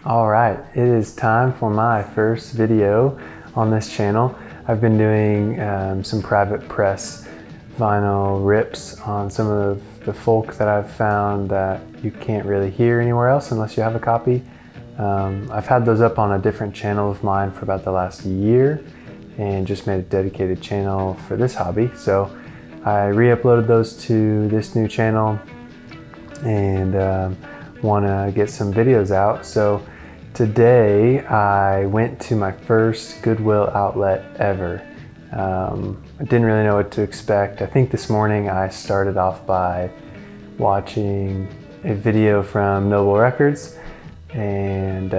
Alright, it is time for my first video on this channel. I've been doing some private press vinyl rips on some of the folk that I've found that you can't really hear anywhere else unless you have a copy. I've had those up on a different channel of mine for about the last year and just made a dedicated channel for this hobby. So I re-uploaded those to this new channel and want to get some videos out. So today I went to my first Goodwill outlet ever. I didn't really know what to expect. I think this morning I started off by watching a video from Noble Records, and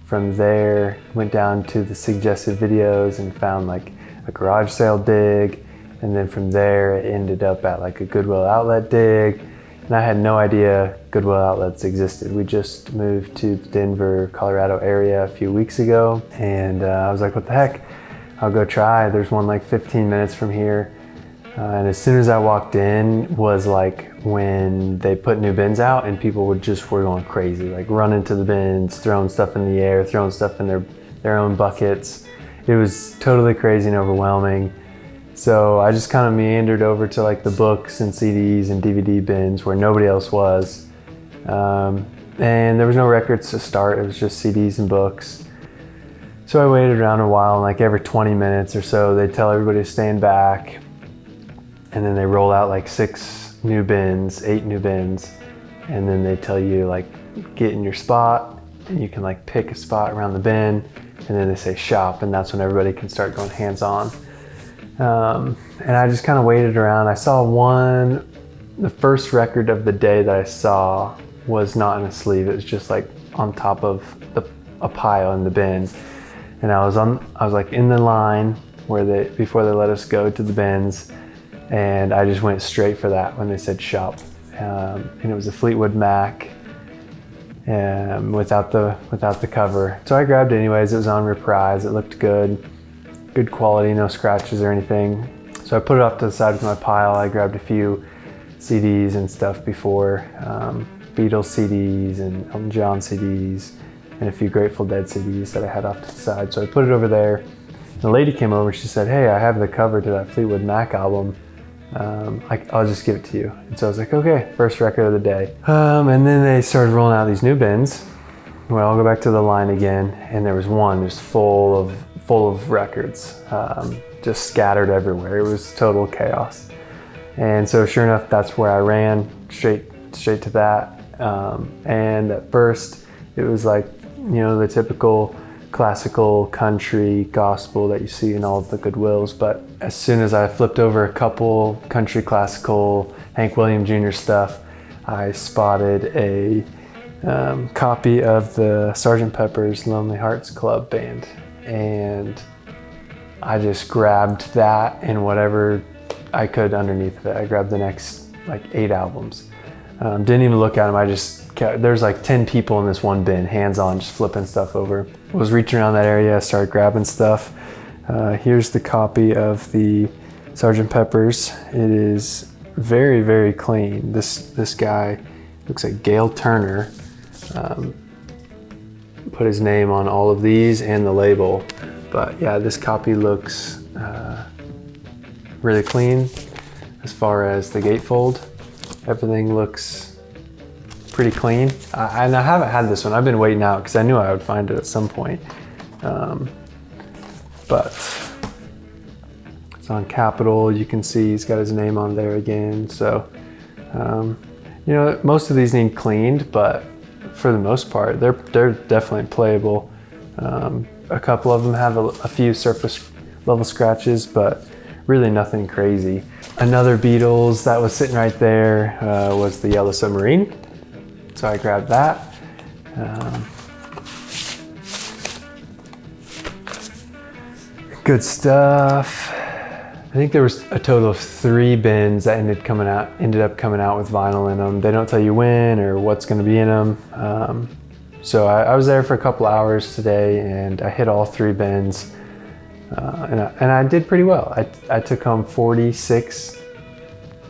from there went down to the suggested videos and found like a garage sale dig, and then from there it ended up at like a Goodwill outlet dig. And I had no idea Goodwill outlets existed. We just moved to the Denver, Colorado area a few weeks ago, and I was like, what the heck? I'll go try. There's one like 15 minutes from here. And as soon as I walked in was like when they put new bins out and people were going crazy, like running to the bins, throwing stuff in the air, throwing stuff in their own buckets. It was totally crazy and overwhelming. So I just kind of meandered over to like the books and CDs and DVD bins where nobody else was. And there was no records to start, it was just CDs and books. So I waited around a while, and like every 20 minutes or so, they tell everybody to stand back. And then they roll out like 8 new bins, and then they tell you like, get in your spot, and you can like pick a spot around the bin, and then they say shop, and that's when everybody can start going hands-on. And I just kind of waited around. I saw the first record of the day that I saw was not in a sleeve. It was just like on top of a pile in the bin. And I was like in the line before they let us go to the bins. And I just went straight for that when they said shop. And it was a Fleetwood Mac without the cover. So I grabbed it anyways. It was on reprise. It looked good. Good quality, no scratches or anything. So I put it off to the side of my pile. I grabbed a few CDs and stuff before, Beatles CDs and Elton John CDs and a few Grateful Dead CDs that I had off to the side. So I put it over there. And the lady came over and she said, hey, I have the cover to that Fleetwood Mac album. I'll just give it to you. And so I was like, okay, first record of the day. And then they started rolling out these new bins. Well, I'll go back to the line again, and there was one just full of records, just scattered everywhere. It was total chaos. And so sure enough, that's where I ran straight to that. And at first it was like, the typical classical country gospel that you see in all of the Goodwills. But as soon as I flipped over a couple country classical Hank Williams Jr. stuff, I spotted a copy of the Sgt. Pepper's Lonely Hearts Club Band, and I just grabbed that and whatever I could underneath of it. I grabbed the next like 8 albums. Didn't even look at them. There's like 10 people in this one bin, hands on, just flipping stuff over. I was reaching around that area, started grabbing stuff. Here's the copy of the Sgt. Pepper's. It is very, very clean. This guy looks like Gail Turner. Put his name on all of these and the label. But yeah, this copy looks really clean as far as the gatefold. Everything looks pretty clean. And I haven't had this one. I've been waiting out because I knew I would find it at some point. But it's on Capitol. You can see he's got his name on there again. So, most of these need cleaned, but for the most part, they're definitely playable. A couple of them have a few surface level scratches, but really nothing crazy. Another Beatles that was sitting right there was the Yellow Submarine. So I grabbed that. Good stuff. I think there was a total of 3 bins that ended up coming out with vinyl in them. They don't tell you when or what's going to be in them. So I was there for a couple hours today, and I hit all 3 bins, and I did pretty well. I took home 46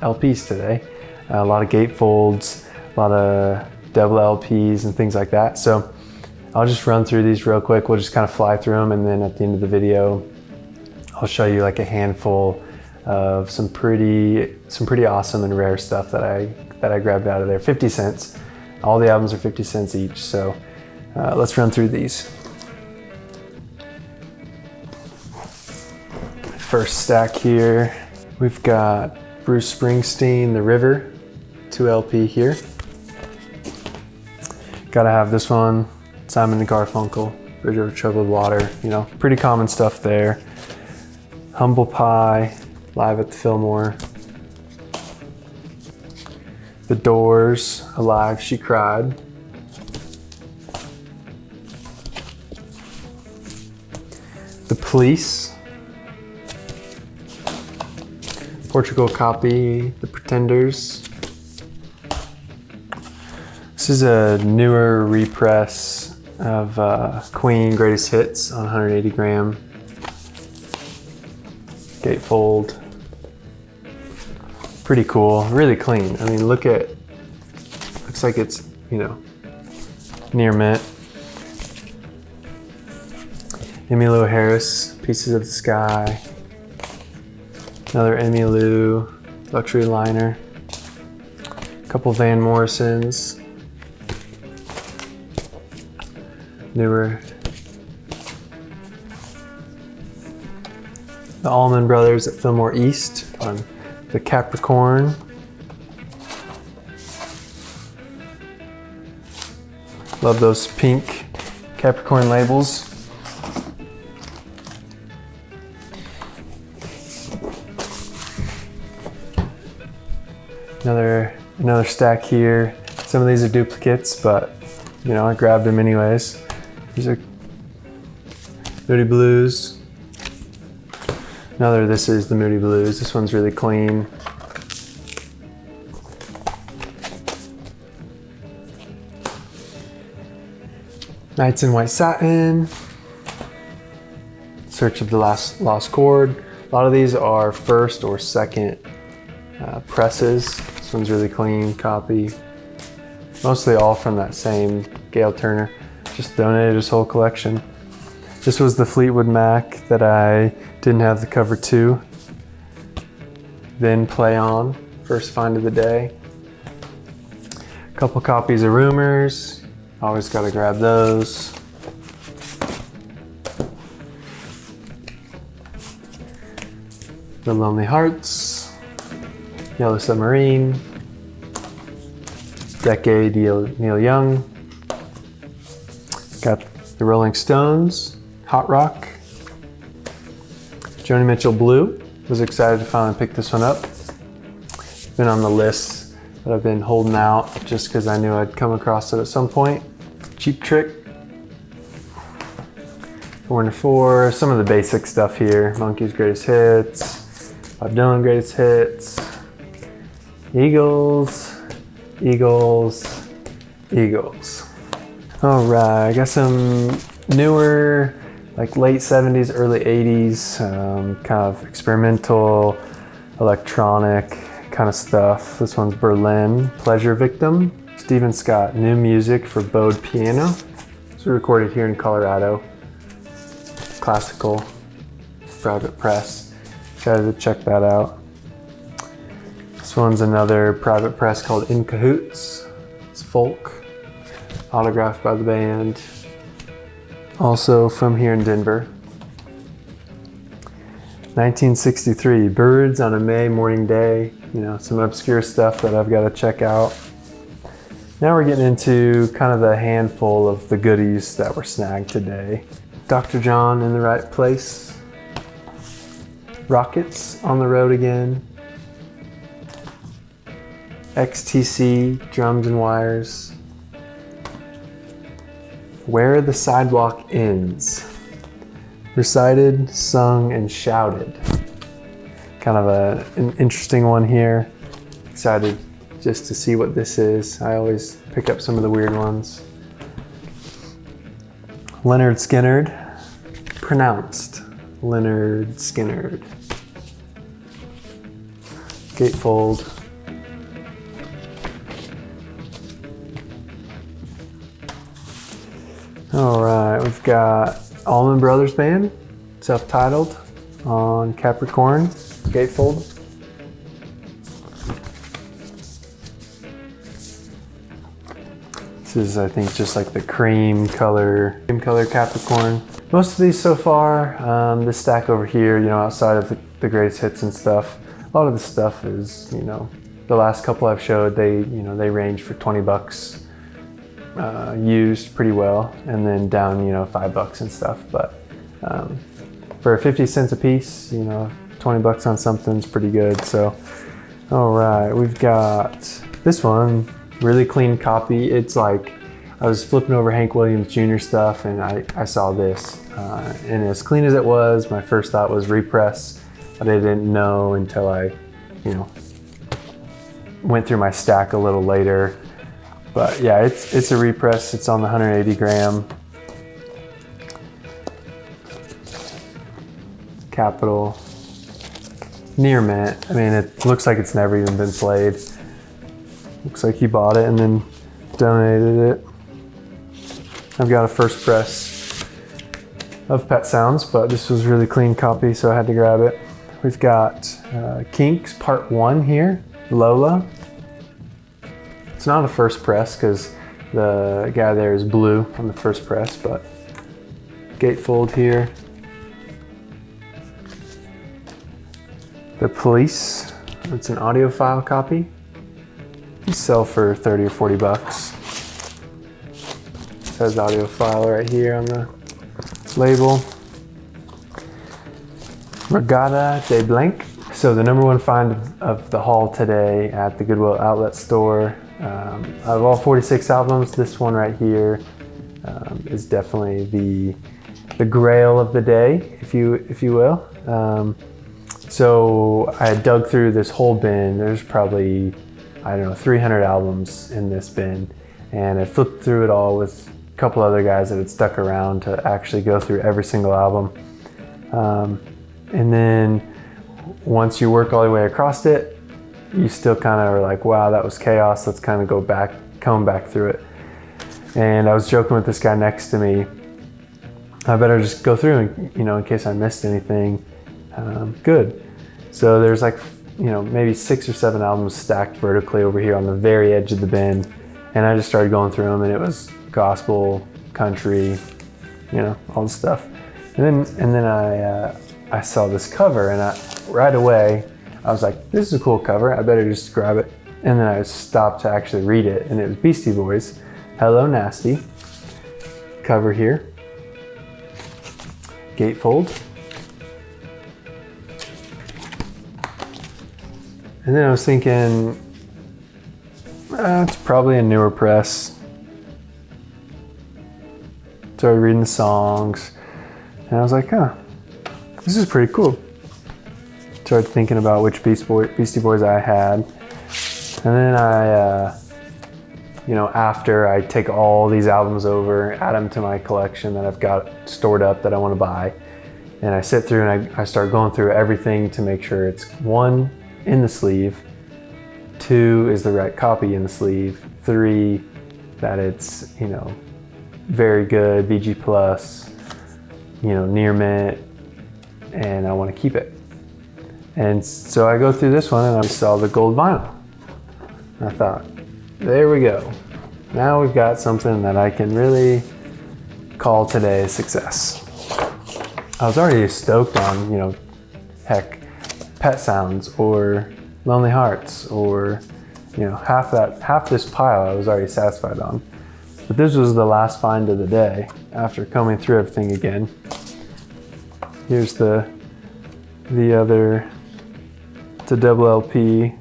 LPs today, a lot of gatefolds, a lot of double LPs and things like that. So I'll just run through these real quick. We'll just kind of fly through them, and then at the end of the video, I'll show you like a handful of some pretty awesome and rare stuff that I grabbed out of there. 50 cents. All the albums are 50 cents each. So let's run through these. First stack here, we've got Bruce Springsteen, The River, 2 LP here. Gotta have this one, Simon and Garfunkel, Bridge Over Troubled Water, you know, pretty common stuff there. Humble Pie, Live at the Fillmore. The Doors, Alive, She Cried. The Police. Portugal Copy, The Pretenders. This is a newer repress of Queen Greatest Hits on 180 gram. Gatefold. Pretty cool, really clean. I mean, looks like it's, you know, near mint. Emmylou Harris, Pieces of the Sky. Another Emmylou luxury liner. A couple Van Morrisons. Newer. The Allman Brothers at Fillmore East on the Capricorn. Love those pink Capricorn labels. Another stack here. Some of these are duplicates, but you know, I grabbed them anyways. These are Moody Blues. This is the Moody Blues. This one's really clean. Nights in White Satin. Search of the Lost Chord. A lot of these are first or second presses. This one's really clean copy. Mostly all from that same Gail Turner. Just donated his whole collection. This was the Fleetwood Mac that I didn't have the cover to. Then Play On, first find of the day. A couple copies of Rumors. Always gotta grab those. The Lonely Hearts. Yellow Submarine. Decade, Neil Young. Got the Rolling Stones. Hot Rock. Joni Mitchell Blue. Was excited to finally pick this one up. Been on the list, but I've been holding out just because I knew I'd come across it at some point. Cheap Trick. 4 and 4. Some of the basic stuff here. Monkeys Greatest Hits. Bob Dylan Greatest Hits. Eagles. All right, I got some newer, like late 70s, early 80s, kind of experimental, electronic kind of stuff. This one's Berlin, Pleasure Victim. Stephen Scott, new music for bowed piano. This was recorded here in Colorado. Classical, private press. Excited to check that out. This one's another private press called In Cahoots. It's folk, autographed by the band. Also from here in Denver. 1963, Birds on a May Morning Day. You know, some obscure stuff that I've got to check out. Now we're getting into kind of the handful of the goodies that were snagged today. Dr. John in the Right Place. Rockets on the Road Again. XTC, Drums and Wires. Where the Sidewalk Ends. Recited, sung, and shouted. Kind of an interesting one here. Excited just to see what this is. I always pick up some of the weird ones. Leonard Skinnerd, pronounced Leonard Skinnerd. Gatefold. All right, we've got Allman Brothers Band, self-titled, on Capricorn, gatefold. This is, I think, just like the cream color Capricorn. Most of these so far, this stack over here, you know, outside of the greatest hits and stuff, a lot of the stuff is, you know, the last couple I've showed, they range for 20 bucks, used pretty well, and then down, you know, 5 bucks and stuff. But for 50 cents a piece, you know, 20 bucks on something's pretty good. So, all right, we've got this one. Really clean copy. It's like, I was flipping over Hank Williams Jr. stuff and I saw this. And as clean as it was, my first thought was repress, but I didn't know until I, you know, went through my stack a little later. But yeah, it's a repress. It's on the 180 gram. Capital. Near mint. I mean, it looks like it's never even been played. Looks like he bought it and then donated it. I've got a first press of Pet Sounds, but this was really clean copy, so I had to grab it. We've got Kinks Part 1 here, Lola. It's not a first press because the guy there is blue on the first press, but gatefold here. The Police, it's an audiophile copy. These sell for 30 or 40 bucks. It says audiophile right here on the label. Regatta de Blanc. So the number one find of the haul today at the Goodwill outlet store. Out of all 46 albums, this one right here is definitely the grail of the day, if you will. So I dug through this whole bin. There's probably, I don't know, 300 albums in this bin, and I flipped through it all with a couple other guys that had stuck around to actually go through every single album. And then once you work all the way across it, you still kind of are like, wow, that was chaos. Let's kind of comb back through it. And I was joking with this guy next to me. I better just go through and, you know, in case I missed anything. Good. So there's like, you know, maybe 6 or 7 albums stacked vertically over here on the very edge of the bin. And I just started going through them, and it was gospel, country, you know, all the stuff. And then I saw this cover, and right away I was like, this is a cool cover. I better just grab it. And then I stopped to actually read it, and it was Beastie Boys, Hello Nasty. Cover here. Gatefold. And then I was thinking, it's probably a newer press. Started reading the songs, and I was like, huh, this is pretty cool. Started thinking about which Beastie Boys I had. And then I, you know, after I take all these albums over, add them to my collection that I've got stored up that I want to buy, and I sit through and I start going through everything to make sure it's 1, in the sleeve, 2, is the right copy in the sleeve, 3, that it's, you know, very good, VG plus, you know, near mint, and I want to keep it. And so I go through this one and I saw the gold vinyl. And I thought, there we go. Now we've got something that I can really call today a success. I was already stoked on, you know, heck, Pet Sounds or Lonely Hearts, or, you know, half this pile I was already satisfied on. But this was the last find of the day after combing through everything again. Here's the other, it's a double LP.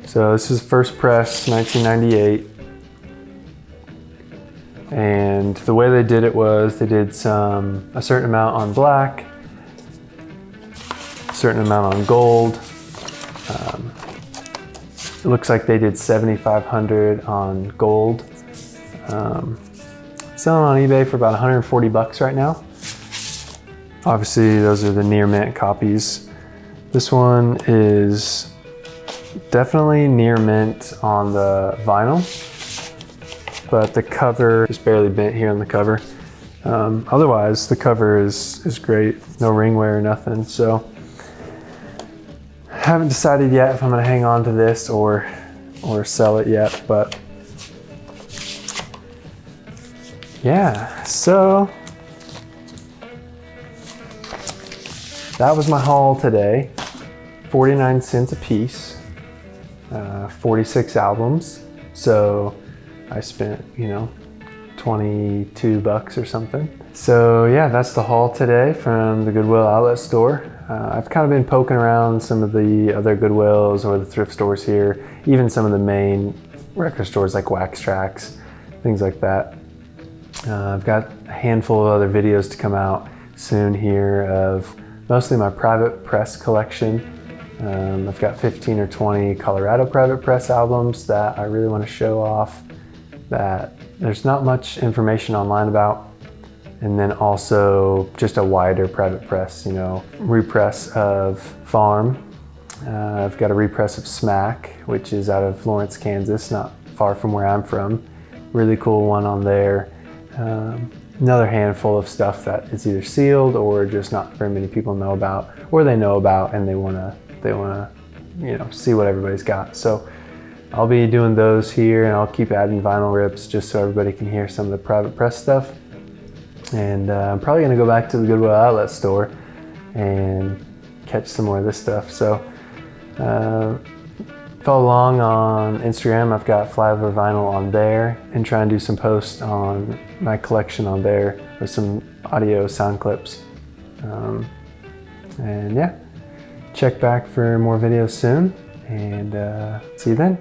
So this is first press, 1998. And the way they did it was they did a certain amount on black, a certain amount on gold. It looks like they did 7,500 on gold. Selling on eBay for about 140 bucks right now. Obviously, those are the near mint copies. This one is definitely near mint on the vinyl, but the cover is barely bent here on the cover. Otherwise, the cover is great. No ring wear or nothing. So, haven't decided yet if I'm gonna hang on to this or sell it yet, but yeah, so that was my haul today. 49 cents a piece, 46 albums. So I spent, 22 bucks or something. So yeah, that's the haul today from the Goodwill outlet store. I've kind of been poking around some of the other Goodwills or the thrift stores here, even some of the main record stores like Wax Trax, things like that. I've got a handful of other videos to come out soon here of mostly my private press collection. I've got 15 or 20 Colorado private press albums that I really want to show off that there's not much information online about. And then also just a wider private press, repress of Farm. I've got a repress of Smack, which is out of Lawrence, Kansas, not far from where I'm from. Really cool one on there. Another handful of stuff that is either sealed or just not very many people know about, or they know about and they wanna see what everybody's got. So I'll be doing those here, and I'll keep adding vinyl rips just so everybody can hear some of the private press stuff. And I'm probably gonna go back to the Goodwill outlet store and catch some more of this stuff. So follow along on Instagram. I've got Flyover Vinyl on there, and try and do some posts on my collection on there with some audio sound clips. And yeah, check back for more videos soon, and see you then.